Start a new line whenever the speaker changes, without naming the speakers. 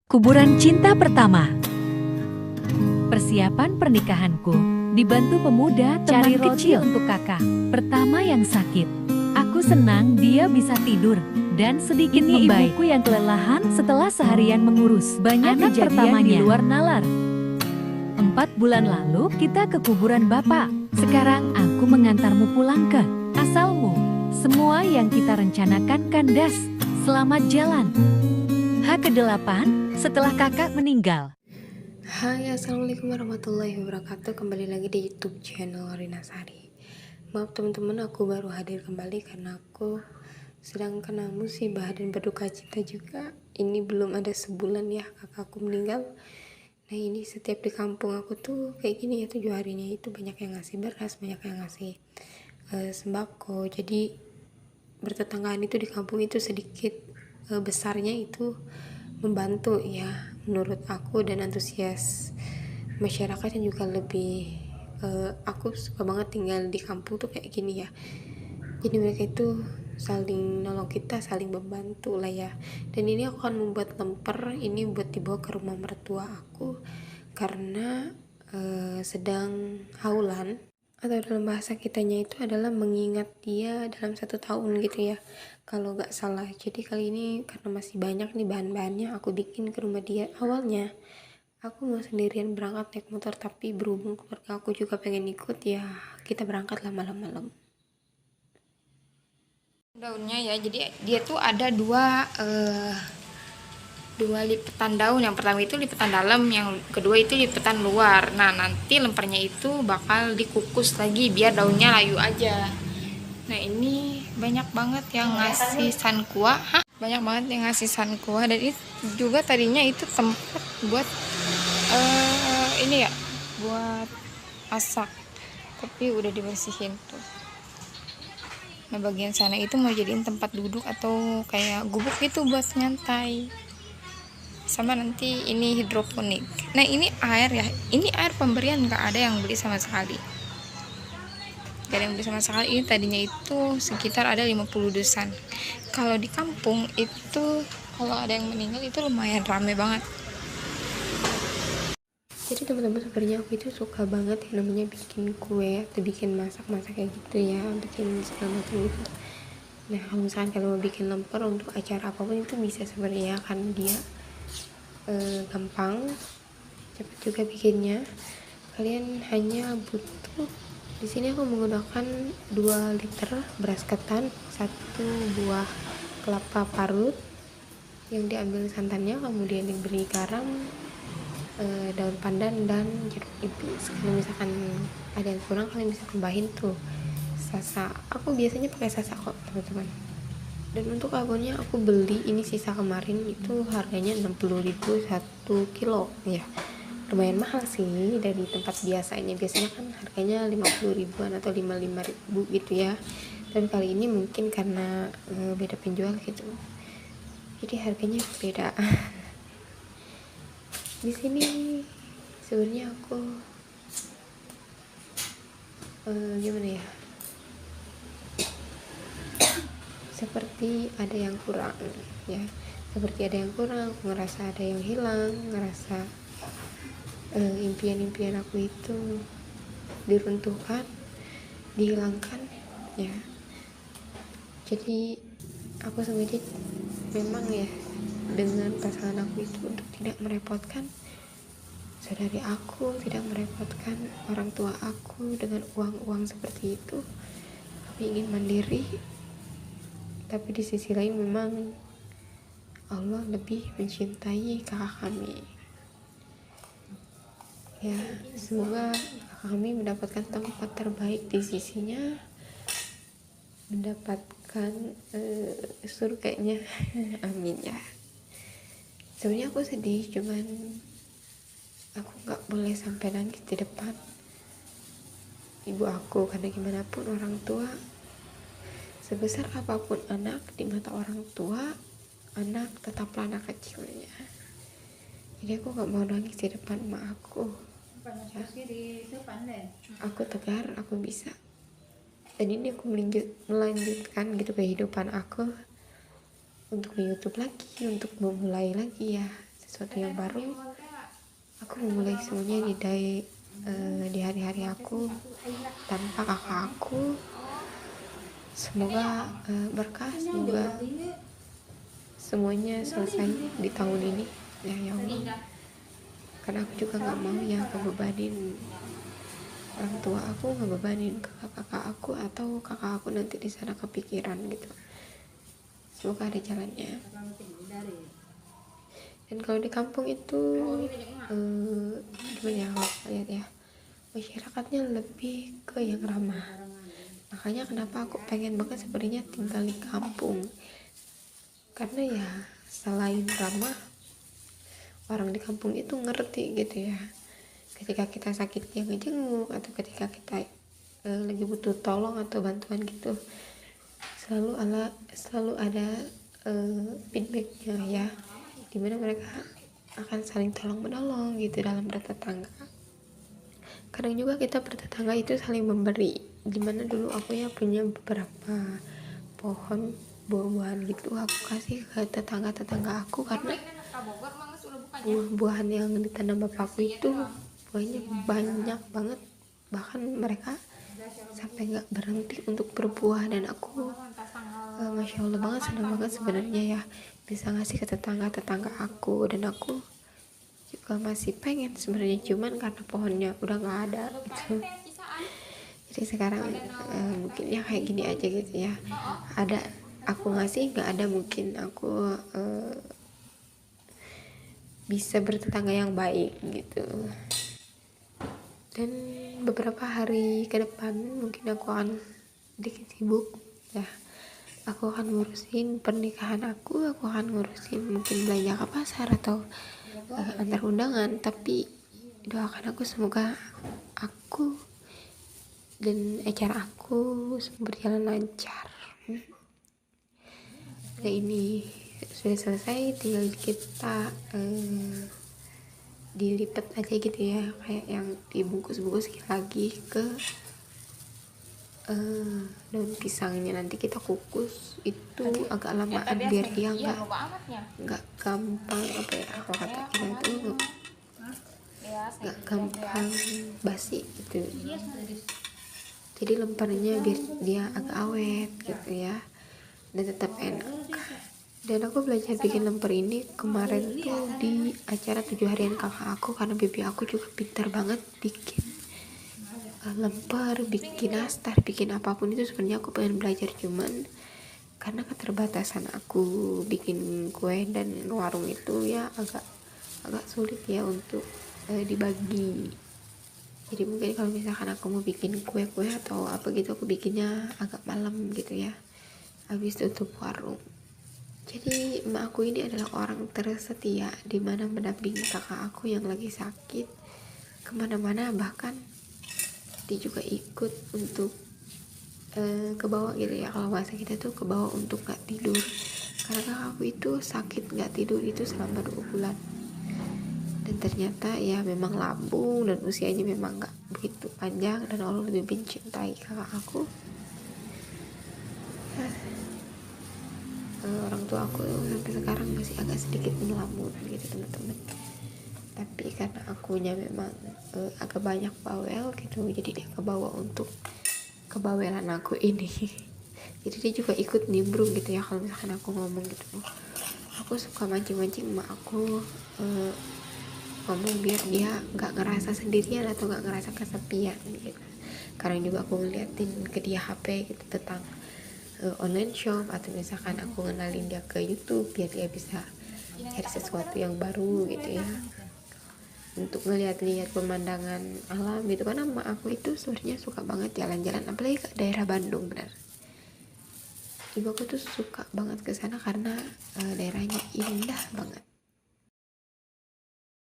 Kuburan cinta pertama. Persiapan pernikahanku. Dibantu pemuda teman
Cari roti
kecil untuk kakak. Pertama yang sakit. Aku senang dia bisa tidur dan sedikit membaik. Ibuku yang kelelahan setelah seharian mengurus banyak anak pertamanya di luar nalar. 4 bulan lalu kita ke kuburan bapak. Sekarang aku mengantarmu pulang ke asalmu. Semua yang kita rencanakan kandas. Selamat jalan. H8 setelah kakak meninggal.
Hai, assalamualaikum warahmatullahi wabarakatuh. Kembali lagi di YouTube channel Rina Sari. Maaf teman-teman, aku baru hadir kembali karena aku sedang kena musibah dan berduka cita juga. Ini belum ada sebulan ya kakakku meninggal. Nah ini setiap di kampung aku tuh kayak gini ya, 7 harinya itu banyak yang ngasih beras, banyak yang ngasih sembako. Jadi bertetanggaan itu di kampung itu sedikit besarnya itu membantu ya menurut aku, dan antusias masyarakatnya juga lebih aku suka banget tinggal di kampung tuh kayak gini ya. Jadi mereka itu saling nolong kita, saling membantu lah ya. Dan ini aku akan membuat lemper ini buat dibawa ke rumah mertua aku karena sedang haulan, atau dalam bahasa kitanya itu adalah mengingat dia dalam 1 tahun gitu ya kalau gak salah. Jadi kali ini karena masih banyak nih bahan-bahannya, aku bikin ke rumah dia. Awalnya aku mau sendirian berangkat naik motor, tapi berhubung keluarga aku juga pengen ikut ya, kita berangkat lah malam-malam. Daunnya ya, jadi dia tuh ada dua lipetan daun. Yang pertama itu lipetan dalam, yang kedua itu lipetan luar. Nah nanti lempernya itu bakal dikukus lagi biar daunnya layu aja. Nah ini banyak banget yang ngasih sankuah, banyak banget yang ngasih sankuah. Dan itu juga tadinya itu tempat buat ini ya, buat masak, tapi udah dibersihin tuh. Nah bagian sana itu mau jadiin tempat duduk atau kayak gubuk gitu buat nyantai. Sama nanti ini hidroponik. Nah ini air ya, ini air pemberian, nggak ada yang beli sama sekali, gak ada yang beli sama sekali. Ini tadinya itu sekitar ada 50 dusan. Kalau di kampung itu kalau ada yang meninggal itu lumayan rame banget. Jadi teman-teman, sebenarnya aku itu suka banget yang namanya bikin kue atau bikin masak-masak kayak gitu ya, bikin segala macam gitu. Nah kalau misalkan kalian mau bikin lemper untuk acara apapun itu bisa sebenarnya, kan dia gampang, cepat juga bikinnya. Kalian hanya butuh, di sini aku menggunakan 2 liter beras ketan, 1 buah kelapa parut yang diambil santannya, kemudian diberi garam, daun pandan dan jeruk nipis. Kalau misalkan ada yang kurang kalian bisa tambahin tuh sasa. Aku biasanya pakai sasa kok teman-teman. Dan untuk abonnya aku beli ini sisa kemarin itu harganya 60.000 1 kilo ya, lumayan mahal sih dari tempat biasanya. Biasanya kan harganya 50 ribuan atau 55.000 gitu ya, tapi kali ini mungkin karena beda penjual gitu, jadi harganya beda. Di sini sebenarnya aku gimana ya, seperti ada yang kurang ya, seperti ada yang kurang. Aku ngerasa ada yang hilang, ngerasa impian-impian aku itu diruntuhkan, dihilangkan ya. Jadi aku sengaja memang ya dengan pasangan aku itu untuk tidak merepotkan saudari aku, tidak merepotkan orang tua aku dengan uang-uang seperti itu. Kami ingin mandiri, tapi di sisi lain memang Allah lebih mencintai kakak kami ya. Semoga kakak kami mendapatkan tempat terbaik di sisinya, mendapatkan surganya. Amin ya. Sebenarnya aku sedih, cuman aku nggak boleh sampai nangis di depan ibu aku, karena gimana pun orang tua, sebesar apapun anak di mata orang tua, anak tetaplah anak kecilnya. Jadi aku gak mau nangis di depan emak aku ya. Aku tegar, aku bisa. Dan ini aku melanjutkan gitu kehidupan aku untuk YouTube lagi, untuk memulai lagi ya sesuatu yang baru. Aku memulai semuanya di hari-hari aku tanpa kakak aku. Semoga berkah, semoga semuanya selesai di tahun ini ya Allah. Karena aku juga nggak mau ya ngebebanin orang tua aku, ngebebanin kakak aku, atau kakak aku nanti di sana kepikiran gitu. Semoga ada jalannya. Dan kalau di kampung itu gimana ya, kalau saya lihat ya, masyarakatnya lebih ke yang ramah. Makanya kenapa aku pengen banget sebenarnya tinggal di kampung, karena ya selain ramah, orang di kampung itu ngerti gitu ya. Ketika kita sakit dia ngejenguk, atau ketika kita lagi butuh tolong atau bantuan gitu, selalu ada feedbacknya ya, dimana mereka akan saling tolong menolong gitu dalam bertetangga. Kadang juga kita bertetangga itu saling memberi, dimana dulu aku ya punya beberapa pohon buah-buahan gitu, aku kasih ke tetangga-tetangga aku, karena buah-buahan yang ditanam bapakku itu buahnya banyak banget, bahkan mereka sampai nggak berhenti untuk berbuah. Dan aku masya Allah banget, senang banget sebenarnya ya bisa ngasih ke tetangga-tetangga aku. Dan aku juga masih pengen sebenarnya, cuman karena pohonnya udah nggak ada gitu. Jadi sekarang mungkin ya kayak gini aja gitu ya, ada aku ngasih, nggak ada mungkin aku bisa bertetangga yang baik gitu. Dan beberapa hari ke depan mungkin aku akan sedikit sibuk ya. Aku akan ngurusin pernikahan aku akan ngurusin mungkin belanja ke pasar atau antar undangan. Tapi doakan aku semoga aku dan acara aku berjalan lancar. Nah, ini sudah selesai, tinggal kita dilipat aja gitu ya, kayak yang dibungkus-bungkus lagi ke daun pisangnya. Nanti kita kukus itu agak lamaan biar dia nggak gampang apa ya, kalau kata kita itu nggak gampang basi gitu. Jadi lemparnya biar dia agak awet gitu ya, dan tetap enak. Dan aku belajar bikin lemper ini kemarin tuh di acara 7 harian kakak aku, karena bibi aku juga pintar banget bikin lemper, bikin nastar, bikin apapun itu. Sebenarnya aku pengen belajar, cuman karena keterbatasan aku bikin kue dan warung itu ya agak sulit ya untuk dibagi. Jadi mungkin kalau misalkan aku mau bikin kue-kue atau apa gitu, aku bikinnya agak malam gitu ya, habis tutup warung. Jadi emak aku ini adalah orang tersetia, dimana mendampingi kakak aku yang lagi sakit kemana-mana. Bahkan dia juga ikut untuk ke bawah gitu ya, kalau bahasa kita tuh ke bawah untuk gak tidur, karena kakak aku itu sakit gak tidur itu selama 2 bulan. Dan ternyata ya memang lambung dan usianya memang gak begitu panjang, dan Allah lebih mencintai kakak aku. Orang tua aku sampai sekarang masih agak sedikit melamun gitu teman-teman. Tapi karena akunya memang agak banyak bawel gitu, jadi dia kebawa untuk kebawelan aku ini. Jadi dia juga ikut nimbrung gitu ya, kalau misalkan aku ngomong gitu. Aku suka mancing-mancing emak aku ngomong biar dia nggak ngerasa sendirian atau nggak ngerasa kesepian gitu. Karena juga aku ngeliatin ke dia HP gitu tentang online shop, atau misalkan aku ngenalin dia ke YouTube biar dia bisa cari sesuatu yang baru gitu ya, untuk ngeliat-lihat pemandangan alam gitu. Karena emak aku itu sebenarnya suka banget jalan-jalan, apalagi ke daerah Bandung. Benar, ibu aku tuh suka banget ke sana karena daerahnya indah banget.